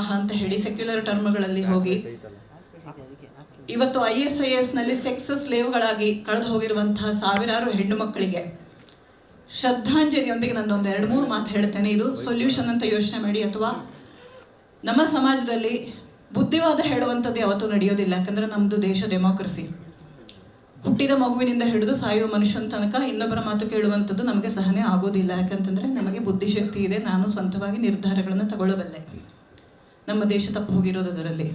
ಅಂತ ಹೇಳಿ ಸೆಕ್ಯುಲರ್ ಟರ್ಮ್ಗಳಲ್ಲಿ ಹೋಗಿ ಇವತ್ತು IAS ನಲ್ಲಿ ಸೆಕ್ಸ್ ಸ್ಲೇವ್ಗಳಾಗಿ ಕಳೆದು ಹೋಗಿರುವಂತಹ ಸಾವಿರಾರು ಹೆಣ್ಣು ಮಕ್ಕಳಿಗೆ ಶ್ರದ್ಧಾಂಜಲಿಯೊಂದಿಗೆ ನಂದೊಂದು 2-3 ಮಾತು ಹೇಳ್ತೇನೆ. ಇದು ಸೊಲ್ಯೂಷನ್ ಅಂತ ಯೋಚನೆ ಮಾಡಿ. ಅಥವಾ ನಮ್ಮ ಸಮಾಜದಲ್ಲಿ ಬುದ್ಧಿವಾದ ಹೇಳುವಂಥದ್ದು ಯಾವತ್ತೂ ನಡೆಯೋದಿಲ್ಲ. ಯಾಕಂದ್ರೆ ನಮ್ಮದು ದೇಶ ಡೆಮೋಕ್ರಸಿ. ಹುಟ್ಟಿದ ಮಗುವಿನಿಂದ ಹಿಡಿದು ಸಾಯುವ ಮನುಷ್ಯನ ತನಕ ಇನ್ನೊಬ್ಬರ ಮಾತು ಕೇಳುವಂಥದ್ದು ನಮಗೆ ಸಹನೆ ಆಗೋದಿಲ್ಲ. ಯಾಕಂತಂದರೆ ನಮಗೆ ಬುದ್ಧಿಶಕ್ತಿ ಇದೆ, ನಾನು ಸ್ವಂತವಾಗಿ ನಿರ್ಧಾರಗಳನ್ನು ತಗೊಳ್ಳಬಲ್ಲೆ. ನಮ್ಮ ದೇಶ ತಪ್ಪು ಹೋಗಿರೋದು ಅದರಲ್ಲಿ.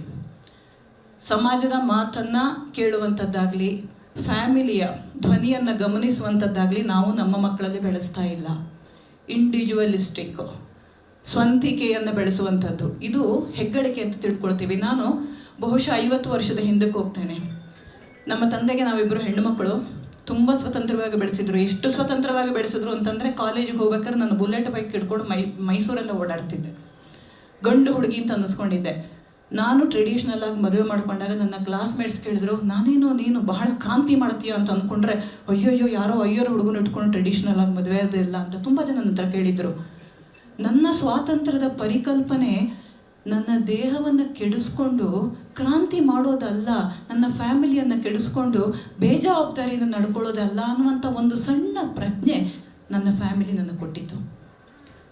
ಸಮಾಜದ ಮಾತನ್ನು ಕೇಳುವಂಥದ್ದಾಗಲಿ, ಫ್ಯಾಮಿಲಿಯ ಧ್ವನಿಯನ್ನು ಗಮನಿಸುವಂಥದ್ದಾಗಲಿ ನಾವು ನಮ್ಮ ಮಕ್ಕಳಲ್ಲಿ ಬೆಳೆಸ್ತಾ ಇಲ್ಲ. ಇಂಡಿವಿಜುವಲಿಸ್ಟಿಕ್ ಸ್ವಂತಿಕೆಯನ್ನು ಬೆಳೆಸುವಂಥದ್ದು ಇದು ಹೆಗ್ಗಳಿಕೆ ಅಂತ ತಿಳ್ಕೊಳ್ತೀವಿ. ನಾನು ಬಹುಶಃ 50 ವರ್ಷದ ಹಿಂದಕ್ಕೆ ಹೋಗ್ತೇನೆ. ನಮ್ಮ ತಂದೆಗೆ ನಾವಿಬ್ಬರು ಹೆಣ್ಣು ಮಕ್ಕಳು ತುಂಬ ಸ್ವತಂತ್ರವಾಗಿ ಬೆಳೆಸಿದ್ರು. ಎಷ್ಟು ಸ್ವತಂತ್ರವಾಗಿ ಬೆಳೆಸಿದ್ರು ಅಂತಂದರೆ, ಕಾಲೇಜಿಗೆ ಹೋಗ್ಬೇಕಾದ್ರೆ ನಾನು ಬುಲೆಟ್ ಬೈಕ್ ಹಿಡ್ಕೊಂಡು ಮೈಸೂರೆಲ್ಲ ಓಡಾಡ್ತಿದ್ದೆ. ಗಂಡು ಹುಡುಗಿ ಅಂತ ಅನ್ನಿಸ್ಕೊಂಡಿದ್ದೆ. ನಾನು ಟ್ರೆಡಿಷ್ನಲ್ ಆಗಿ ಮದುವೆ ಮಾಡ್ಕೊಂಡಾಗ ನನ್ನ ಕ್ಲಾಸ್ಮೇಟ್ಸ್ ಕೇಳಿದ್ರು, ನಾನೇನು ನೀನು ಬಹಳ ಕ್ರಾಂತಿ ಮಾಡ್ತೀಯ ಅಂತ ಅಂದ್ಕೊಂಡ್ರೆ, ಅಯ್ಯೋಯ್ಯೋ ಯಾರೋ ಅಯ್ಯೋರು ಹುಡುಗನ ಇಟ್ಕೊಂಡು ಟ್ರೆಡಿಷ್ನಲ್ ಆಗಿ ಮದುವೆ ಆಗೋದಿಲ್ಲ ಅಂತ ತುಂಬ ಜನ ನನ್ನ ಹತ್ರ ಕೇಳಿದ್ರು. ನನ್ನ ಸ್ವಾತಂತ್ರ್ಯದ ಪರಿಕಲ್ಪನೆ ನನ್ನ ದೇಹವನ್ನು ಕೆಡಿಸ್ಕೊಂಡು ಕ್ರಾಂತಿ ಮಾಡೋದಲ್ಲ, ನನ್ನ ಫ್ಯಾಮಿಲಿಯನ್ನು ಕೆಡಿಸ್ಕೊಂಡು ಬೇಜವಾಬ್ದಾರಿಯಿಂದ ನಡ್ಕೊಳ್ಳೋದಲ್ಲ ಅನ್ನುವಂಥ ಒಂದು ಸಣ್ಣ ಪ್ರಜ್ಞೆ ನನ್ನ ಫ್ಯಾಮಿಲಿ ನನಗೆ ಕೊಟ್ಟಿತ್ತು.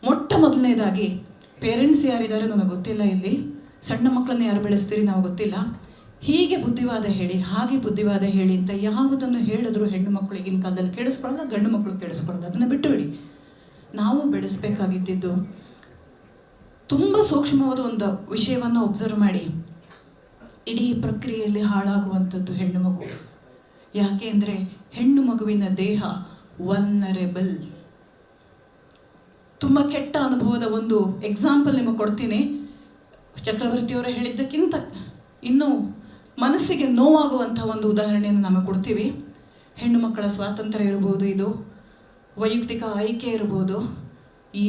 ಮೊಟ್ಟ ಮೊದಲನೇದಾಗಿ ಪೇರೆಂಟ್ಸ್ ಯಾರಿದ್ದಾರೆ ನನಗೆ ಗೊತ್ತಿಲ್ಲ, ಇಲ್ಲಿ ಸಣ್ಣ ಮಕ್ಕಳನ್ನ ಯಾರು ಬೆಳೆಸ್ತೀರಿ ನಾವು ಗೊತ್ತಿಲ್ಲ, ಹೀಗೆ ಬುದ್ಧಿವಾದ ಹೇಳಿ ಹಾಗೆ ಬುದ್ಧಿವಾದ ಹೇಳಿ ಅಂತ ಯಾವುದನ್ನು ಹೇಳಿದ್ರು ಹೆಣ್ಣು ಮಕ್ಕಳು ಈಗಿನ ಕಾಲದಲ್ಲಿ ಕೇಳಿಸ್ಕೊಳ್ಳಲ್ಲ, ಗಂಡು ಮಕ್ಕಳು ಕೇಳಿಸ್ಕೊಳ್ಳೋದು. ಅದನ್ನು ಬಿಟ್ಟುಬಿಡಿ. ನಾವು ಬೆಳೆಸಬೇಕಾಗಿದ್ದು ತುಂಬ ಸೂಕ್ಷ್ಮವಾದ ಒಂದು ವಿಷಯವನ್ನು ಒಬ್ಸರ್ವ್ ಮಾಡಿ. ಇಡೀ ಪ್ರಕ್ರಿಯೆಯಲ್ಲಿ ಹಾಳಾಗುವಂಥದ್ದು ಹೆಣ್ಣು ಮಗು. ಯಾಕೆ ಅಂದರೆ ಹೆಣ್ಣು ಮಗುವಿನ ದೇಹ ವಲ್ನರೇಬಲ್. ತುಂಬ ಕೆಟ್ಟ ಅನುಭವದ ಒಂದು ಎಕ್ಸಾಂಪಲ್ ನಿಮಗೆ ಕೊಡ್ತೀನಿ. ಚಕ್ರವರ್ತಿಯವರೇ ಹೇಳಿದ್ದಕ್ಕಿಂತ ಇನ್ನೂ ಮನಸ್ಸಿಗೆ ನೋವಾಗುವಂಥ ಒಂದು ಉದಾಹರಣೆಯನ್ನು ನಮಗೆ ಕೊಡ್ತೀವಿ. ಹೆಣ್ಣು ಮಕ್ಕಳ ಸ್ವಾತಂತ್ರ್ಯ ಇರ್ಬೋದು, ಇದು ವೈಯಕ್ತಿಕ ಆಯ್ಕೆ ಇರ್ಬೋದು,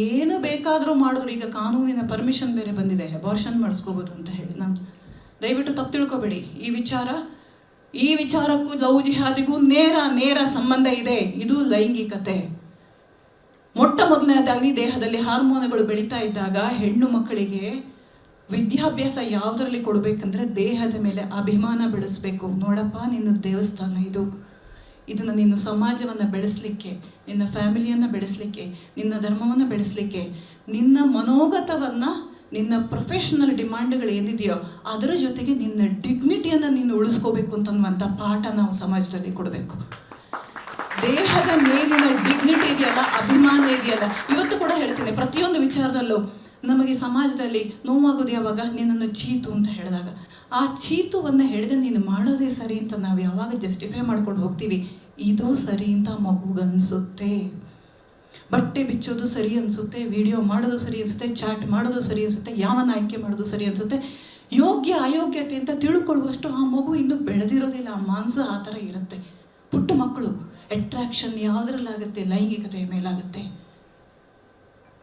ಏನು ಬೇಕಾದರೂ ಮಾಡಿದ್ರು. ಈಗ ಕಾನೂನಿನ ಪರ್ಮಿಷನ್ ಬೇರೆ ಬಂದಿದೆ, ಅಬಾರ್ಷನ್ ಮಾಡಿಸ್ಕೋಬೋದು ಅಂತ ಹೇಳಿ. ನಾನು ದಯವಿಟ್ಟು ತಪ್ಪು ತಿಳ್ಕೊಬೇಡಿ. ಈ ವಿಚಾರಕ್ಕೂ ಲವ್ ಜಿಹಾದಿಗೂ ನೇರ ಸಂಬಂಧ ಇದೆ. ಇದು ಲೈಂಗಿಕತೆ. ಮೊಟ್ಟ ಮೊದಲನೇದಾಗಿ ದೇಹದಲ್ಲಿ ಹಾರ್ಮೋನುಗಳು ಬೆಳೀತಾ ಇದ್ದಾಗ ಹೆಣ್ಣು ಮಕ್ಕಳಿಗೆ ವಿದ್ಯಾಭ್ಯಾಸ ಯಾವುದರಲ್ಲಿ ಕೊಡಬೇಕಂದ್ರೆ ದೇಹದ ಮೇಲೆ ಅಭಿಮಾನ ಬೆಳೆಸಬೇಕು. ನೋಡಪ್ಪ, ನಿನ್ನ ದೇವಸ್ಥಾನ ಇದನ್ನು ನೀನು ಸಮಾಜವನ್ನು ಬೆಳೆಸಲಿಕ್ಕೆ, ನಿನ್ನ ಫ್ಯಾಮಿಲಿಯನ್ನು ಬೆಳೆಸಲಿಕ್ಕೆ, ನಿನ್ನ ಧರ್ಮವನ್ನು ಬೆಳೆಸಲಿಕ್ಕೆ, ನಿನ್ನ ಮನೋಗತವನ್ನು, ನಿನ್ನ ಪ್ರೊಫೆಷನಲ್ ಡಿಮಾಂಡ್ಗಳು ಏನಿದೆಯೋ ಅದರ ಜೊತೆಗೆ ನಿನ್ನ ಡಿಗ್ನಿಟಿಯನ್ನು ನೀನು ಉಳಿಸ್ಕೋಬೇಕು ಅಂತನ್ನುವಂಥ ಪಾಠ ನಾವು ಸಮಾಜದಲ್ಲಿ ಕೊಡಬೇಕು. ದೇಹದ ಮೇಲಿನ ಡಿಗ್ನಿಟಿ ಇದೆಯಲ್ಲ, ಅಭಿಮಾನ ಇದೆಯಲ್ಲ, ಇವತ್ತು ಕೂಡ ಹೇಳ್ತೀನಿ, ಪ್ರತಿಯೊಂದು ವಿಚಾರದಲ್ಲೂ ನಮಗೆ ಸಮಾಜದಲ್ಲಿ ನೋವಾಗೋದು ಯಾವಾಗ, ನಿನ್ನನ್ನು ಚೀತು ಅಂತ ಹೇಳಿದಾಗ. ಆ ಚೀತುವನ್ನು ಹೇಳಿದೆ ನೀನು ಮಾಡೋದೇ ಸರಿ ಅಂತ ನಾವು ಯಾವಾಗ ಜಸ್ಟಿಫೈ ಮಾಡ್ಕೊಂಡು ಹೋಗ್ತೀವಿ, ಇದು ಸರಿ ಅಂತ ಮಗುಗನ್ಸುತ್ತೆ. ಬಟ್ಟೆ ಬಿಚ್ಚೋದು ಸರಿ ಅನಿಸುತ್ತೆ, ವಿಡಿಯೋ ಮಾಡೋದು ಸರಿ ಅನಿಸುತ್ತೆ, ಚಾಟ್ ಮಾಡೋದು ಸರಿ ಅನಿಸುತ್ತೆ, ಯಾವನ್ನ ಆಯ್ಕೆ ಮಾಡೋದು ಸರಿ ಅನಿಸುತ್ತೆ. ಯೋಗ್ಯ ಅಯೋಗ್ಯತೆ ಅಂತ ತಿಳ್ಕೊಳ್ಳುವಷ್ಟು ಆ ಮಗು ಇನ್ನೂ ಬೆಳೆದಿರೋದಿಲ್ಲ. ಆ ಮಾನಸ ಆ ಥರ ಇರುತ್ತೆ. ಪುಟ್ಟ ಮಕ್ಕಳು ಅಟ್ರಾಕ್ಷನ್ ಯಾವುದ್ರಲ್ಲಾಗುತ್ತೆ, ಲೈಂಗಿಕತೆಯ ಮೇಲಾಗುತ್ತೆ.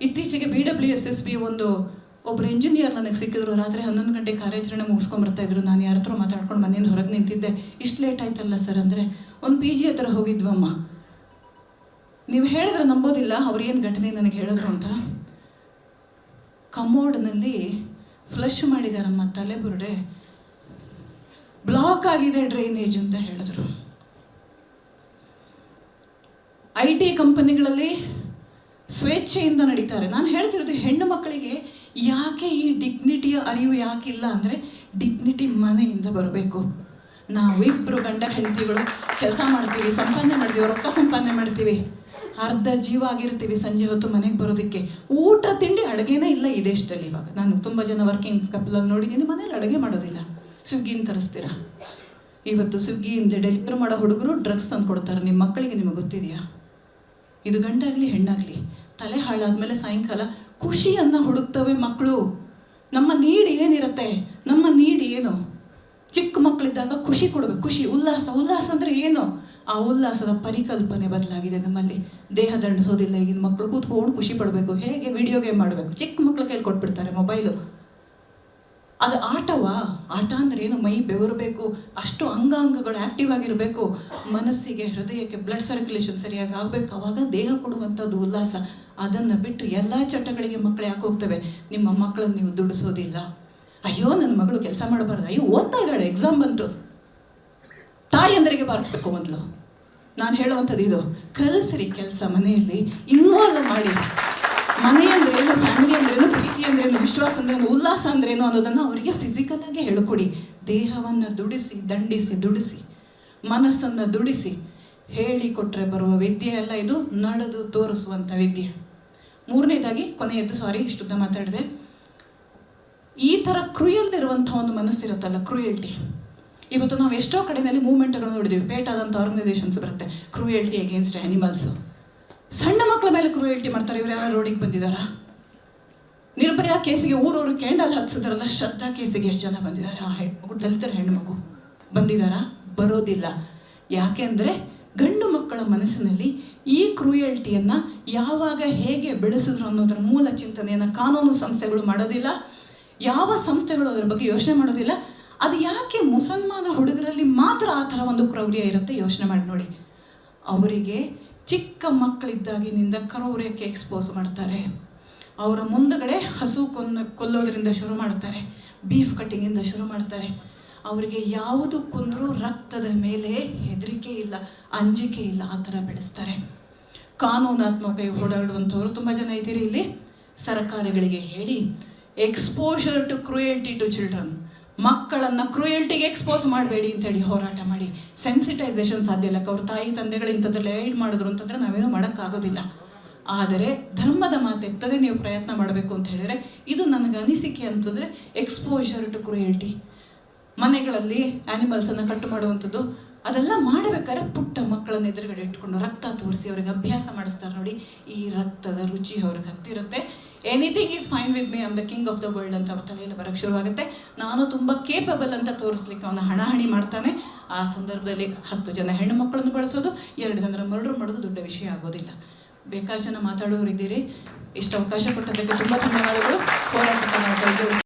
ಇತ್ತೀಚೆಗೆ BWSSB ಒಬ್ಬರು ಇಂಜಿನಿಯರ್ ನನಗೆ ಸಿಕ್ಕಿದ್ರು. ರಾತ್ರಿ 11 ಗಂಟೆಗೆ ಕಾರ್ಯಾಚರಣೆ ಮುಗಿಸ್ಕೊಂಬರ್ತಾ ಇದ್ರು. ನಾನು ಯಾರ ಹತ್ರ ಮಾತಾಡ್ಕೊಂಡು ಮನೆಯಿಂದ ಹೊರಗೆ ನಿಂತಿದ್ದೆ. ಇಷ್ಟು ಲೇಟ್ ಆಯ್ತಲ್ಲ ಸರ್ ಅಂದರೆ, ಒಂದು PG ಹತ್ರ ಹೋಗಿದ್ವಮ್ಮ. ನೀವು ಹೇಳಿದ್ರೆ ನಂಬೋದಿಲ್ಲ ಅವ್ರು ಏನು ಘಟನೆ ನನಗೆ ಹೇಳಿದ್ರು ಅಂತ. ಕಮೋಡ್ನಲ್ಲಿ ಫ್ಲಶ್ ಮಾಡಿದಾರಮ್ಮ, ತಲೆಬುರುಡೆ ಬ್ಲಾಕ್ ಆಗಿದೆ, ಡ್ರೈನೇಜ್ ಅಂತ ಹೇಳಿದ್ರು. IT ಕಂಪನಿಗಳಲ್ಲಿ ಸ್ವೇಚ್ಛೆಯಿಂದ ನಡೀತಾರೆ. ನಾನು ಹೇಳ್ತಿರೋದು ಹೆಣ್ಣು ಮಕ್ಕಳಿಗೆ ಯಾಕೆ ಈ ಡಿಗ್ನಿಟಿಯ ಅರಿವು ಯಾಕಿಲ್ಲ ಅಂದರೆ, ಡಿಗ್ನಿಟಿ ಮನೆಯಿಂದ ಬರಬೇಕು. ನಾವಿಬ್ಬರು ಗಂಡ ಹೆಂಡತಿಗಳು ಕೆಲಸ ಮಾಡ್ತೀವಿ, ಸಂಪಾದನೆ ಮಾಡ್ತೀವಿ, ರೊಕ್ಕ ಸಂಪಾದನೆ ಮಾಡ್ತೀವಿ, ಅರ್ಧ ಜೀವ ಆಗಿರ್ತೀವಿ. ಸಂಜೆ ಹೊತ್ತು ಮನೆಗೆ ಬರೋದಕ್ಕೆ ಊಟ ತಿಂಡಿ ಅಡುಗೆನೇ ಇಲ್ಲ ಈ ದೇಶದಲ್ಲಿ. ಇವಾಗ ನಾನು ತುಂಬ ಜನ ವರ್ಕಿಂಗ್ ಕಪಲಲ್ಲಿ ನೋಡಿದ್ದೀನಿ, ಮನೇಲಿ ಅಡುಗೆ ಮಾಡೋದಿಲ್ಲ, ಸ್ವಿಗ್ಗಿನ ತರಿಸ್ತೀರ. ಇವತ್ತು ಸ್ವಿಗ್ಗಿಯಿಂದ ಡೆಲಿವರಿ ಮಾಡೋ ಹುಡುಗರು ಡ್ರಗ್ಸ್ ತಂದು ಕೊಡ್ತಾರೆ ನಿಮ್ಮ ಮಕ್ಕಳಿಗೆ. ನಿಮಗೆ ಗೊತ್ತಿದೆಯಾ? ಇದು ಗಂಡಾಗಲಿ ಹೆಣ್ಣಾಗಲಿ ತಲೆ ಹಾಳಾದ್ಮೇಲೆ ಸಾಯಂಕಾಲ ಖುಷಿಯನ್ನು ಹುಡುಕ್ತವೆ ಮಕ್ಕಳು. ನಮ್ಮ ನೀಡ್ ಏನಿರುತ್ತೆ, ನಮ್ಮ ನೀಡ್ ಏನು? ಚಿಕ್ಕ ಮಕ್ಕಳಿದ್ದಾಗ ಖುಷಿ ಕೊಡಬೇಕು, ಖುಷಿ, ಉಲ್ಲಾಸ ಅಂದರೆ ಏನು? ಆ ಉಲ್ಲಾಸದ ಪರಿಕಲ್ಪನೆ ಬದಲಾಗಿದೆ ನಮ್ಮಲ್ಲಿ. ದೇಹ ದಂಡಿಸೋದಿಲ್ಲ ಈಗಿನ ಮಕ್ಕಳು, ಕೂತ್ಕೊಂಡು ಖುಷಿ ಪಡಬೇಕು. ಹೇಗೆ? ವಿಡಿಯೋ ಗೇಮ್ ಮಾಡಬೇಕು. ಚಿಕ್ಕ ಮಕ್ಕಳ ಕೈಲಿ ಕೊಟ್ಬಿಡ್ತಾರೆ ಮೊಬೈಲು. ಅದು ಆಟವಾ? ಆಟ ಅಂದರೆ ಏನು? ಮೈ ಬೆವರಬೇಕು, ಅಷ್ಟು ಅಂಗಾಂಗಗಳು ಆ್ಯಕ್ಟಿವ್ ಆಗಿರಬೇಕು, ಮನಸ್ಸಿಗೆ ಹೃದಯಕ್ಕೆ ಬ್ಲಡ್ ಸರ್ಕ್ಯುಲೇಷನ್ ಸರಿಯಾಗಿ ಆಗಬೇಕು. ಆವಾಗ ದೇಹ ಕೊಡುವಂಥದ್ದು ಉಲ್ಲಾಸ. ಅದನ್ನು ಬಿಟ್ಟು ಎಲ್ಲ ಚಟಗಳಿಗೆ ಮಕ್ಕಳು ಯಾಕೆ ಹೋಗ್ತವೆ? ನಿಮ್ಮ ಮಕ್ಕಳನ್ನು ನೀವು ದುಡಿಸೋದಿಲ್ಲ. ಅಯ್ಯೋ ನನ್ನ ಮಗಳು ಕೆಲಸ ಮಾಡಬಾರ್ದು, ಅಯ್ಯೋ ಓದ್ತಾ ಇದ್ದಾಳೆ, ಎಕ್ಸಾಮ್ ಬಂತು. ತಾಯಿಯಂದರಿಗೆ ಬಾರಿಸ್ಬೇಕು ಮೊದಲು. ನಾನು ಹೇಳುವಂಥದ್ದು ಇದು, ಕಲಿಸ್ರಿ ಕೆಲಸ ಮನೆಯಲ್ಲಿ, ಇನ್ವಾಲ್ವ್ ಮಾಡಿ. ಮನೆ ಅಂದ್ರೇನು, ಫ್ಯಾಮಿಲಿ ಅಂದ್ರೇನು, ಪ್ರೀತಿ ಅಂದ್ರೇನು, ವಿಶ್ವಾಸ ಅಂದ್ರೇನು, ಉಲ್ಲಾಸ ಅಂದ್ರೇನು ಅನ್ನೋದನ್ನು ಅವರಿಗೆ ಫಿಸಿಕಲ್ ಆಗಿ ಹೇಳ್ಕೊಡಿ. ದೇಹವನ್ನು ದುಡಿಸಿ, ದುಡಿಸಿ, ಮನಸ್ಸನ್ನು ದುಡಿಸಿ ಹೇಳಿಕೊಟ್ರೆ ಬರುವ ವಿದ್ಯೆ ಅಲ್ಲ ಇದು, ನಡೆದು ತೋರಿಸುವಂಥ ವಿದ್ಯೆ. ಮೂರನೇದಾಗಿ, ಕೊನೆಯದ್ದು, ಸಾರಿ ಇಷ್ಟುದ್ದ ಮಾತಾಡಿದೆ, ಈ ಥರ ಕ್ರೂಯಲ್ದಿರುವಂಥ ಒಂದು ಮನಸ್ಸಿರುತ್ತಲ್ಲ, ಕ್ರೂಯಲ್ಟಿ. ಇವತ್ತು ನಾವು ಎಷ್ಟೋ ಕಡೆಯಲ್ಲಿ ಮೂವ್ಮೆಂಟ್ಗಳು ನೋಡಿದ್ದೀವಿ, ಪೇಟಾದಂಥ ಆರ್ಗನೈಸೇಷನ್ಸ್ ಬರುತ್ತೆ, ಕ್ರೂಯಲ್ಟಿ ಅಗೇನ್ಸ್ಟ್ ಆ್ಯನಿಮಲ್ಸು. ಸಣ್ಣ ಮಕ್ಕಳ ಮೇಲೆ ಕ್ರೂಯಲ್ಟಿ ಮಾಡ್ತಾರೆ. ಇವ್ರು ಯಾರು ರೋಡಿಗೆ ಬಂದಿದ್ದಾರಾ? ನಿರ್ಭಯ ಕೇಸಿಗೆ ಊರೂರು ಕ್ಯಾಂಡಲ್ ಹಚ್ಚಿದ್ರಲ್ಲ, ಶ್ರದ್ಧಾ ಕೇಸಿಗೆ ಎಷ್ಟು ಜನ ಬಂದಿದ್ದಾರೆ? ಆ ಹೆಣ್ಮಗು, ದಲಿತರ ಹೆಣ್ಮಗು ಬಂದಿದ್ದಾರಾ? ಬರೋದಿಲ್ಲ. ಯಾಕೆಂದರೆ ಗಂಡು ಮಕ್ಕಳ ಮನಸ್ಸಿನಲ್ಲಿ ಈ ಕ್ರೂಯಲ್ಟಿಯನ್ನು ಯಾವಾಗ ಹೇಗೆ ಬೆಳೆಸಿದ್ರು ಅನ್ನೋದರ ಮೂಲ ಚಿಂತನೆಯನ್ನು ಕಾನೂನು ಸಂಸ್ಥೆಗಳು ಮಾಡೋದಿಲ್ಲ, ಯಾವ ಸಂಸ್ಥೆಗಳು ಅದರ ಬಗ್ಗೆ ಯೋಚನೆ ಮಾಡೋದಿಲ್ಲ. ಅದು ಯಾಕೆ ಮುಸಲ್ಮಾನ ಹುಡುಗರಲ್ಲಿ ಮಾತ್ರ ಆ ಥರ ಒಂದು ಕ್ರೌರ್ಯ ಇರುತ್ತೆ? ಯೋಚನೆ ಮಾಡಿ ನೋಡಿ. ಅವರಿಗೆ ಚಿಕ್ಕ ಮಕ್ಕಳಿದ್ದಾಗಿನಿಂದ ಕ್ರೌರ್ಯಕ್ಕೆ ಎಕ್ಸ್ಪೋಸ್ ಮಾಡ್ತಾರೆ. ಅವರ ಮುಂದಗಡೆ ಹಸು ಕೊಲ್ಲೋದ್ರಿಂದ ಶುರು ಮಾಡ್ತಾರೆ, ಬೀಫ್ ಕಟ್ಟಿಂಗಿಂದ ಶುರು ಮಾಡ್ತಾರೆ. ಅವರಿಗೆ ಯಾವುದು ಕೊಂದರೂ ರಕ್ತದ ಮೇಲೆ ಹೆದರಿಕೆ ಇಲ್ಲ, ಅಂಜಿಕೆ ಇಲ್ಲ, ಆ ಥರ ಬೆಳೆಸ್ತಾರೆ. ಕಾನೂನಾತ್ಮಕ ಓಡಾಡುವಂಥವರು ತುಂಬ ಜನ ಇದ್ದೀರಿ ಇಲ್ಲಿ. ಸರ್ಕಾರಗಳಿಗೆ ಹೇಳಿ, exposure to cruelty to children, ಮಕ್ಕಳನ್ನು ಕ್ರೂಯಲ್ಟಿಗೆ ಎಕ್ಸ್ಪೋಸ್ ಮಾಡಬೇಡಿ ಅಂತೇಳಿ ಹೋರಾಟ ಮಾಡಿ. ಸೆನ್ಸಿಟೈಸೇಷನ್ ಸಾಧ್ಯ ಇಲ್ಲ. ಅವ್ರ ತಾಯಿ ತಂದೆಗಳು ಇಂಥದ್ರಲ್ಲಿ ಐಡ್ ಮಾಡಿದ್ರು ಅಂತಂದರೆ ನಾವೇನು ಮಾಡೋಕ್ಕಾಗೋದಿಲ್ಲ. ಆದರೆ ಧರ್ಮದ ಮಾತೆತ್ತದೆ ನೀವು ಪ್ರಯತ್ನ ಮಾಡಬೇಕು ಅಂತ ಹೇಳಿದರೆ, ಇದು ನನಗೆ ಅನಿಸಿಕೆ ಅಂತಂದರೆ ಎಕ್ಸ್ಪೋಷರ್ ಟು ಕ್ರೂಯಲ್ಟಿ. ಮನೆಗಳಲ್ಲಿ ಆ್ಯನಿಮಲ್ಸನ್ನು ಕಟ್ಟು ಮಾಡುವಂಥದ್ದು ಅದೆಲ್ಲ ಮಾಡಬೇಕಾದ್ರೆ ಪುಟ್ಟ ಮಕ್ಕಳನ್ನ ಎದುರುಗಡೆ ಇಟ್ಕೊಂಡು ರಕ್ತ ತೋರಿಸಿ ಅವ್ರಿಗೆ ಅಭ್ಯಾಸ ಮಾಡಿಸ್ತಾರೆ ನೋಡಿ. ಈ ರಕ್ತದ ರುಚಿ ಅವ್ರಿಗೆ ಹತ್ತಿರುತ್ತೆ. Anything is fine with me, I'm the king of the world ಅಂತ ಅವ್ರ ತಲೆಯಲ್ಲಿ ಬರೋಕ್ಕೆ ಶುರುವಾಗುತ್ತೆ. ನಾನು ತುಂಬ ಕೇಪಬಲ್ ಅಂತ ತೋರಿಸ್ಲಿಕ್ಕೆ ಅವನ ಹಣಾಹಣಿ ಮಾಡ್ತಾನೆ. ಆ ಸಂದರ್ಭದಲ್ಲಿ 10 ಜನ ಹೆಣ್ಣು ಮಕ್ಕಳನ್ನು ಬಳಸೋದು, 2 ಜನರ ಮರ್ಡರ್ ಮಾಡೋದು ದೊಡ್ಡ ವಿಷಯ ಆಗೋದಿಲ್ಲ. ಬೇಕಾದ ಜನ ಮಾತಾಡೋರಿದ್ದೀರಿ. ಇಷ್ಟು ಅವಕಾಶ ಕೊಟ್ಟದ್ದಕ್ಕೆ ತುಂಬ ಧನ್ಯವಾದಗಳು. ಹೋರಾಟಕ್ಕೆ ನಾವು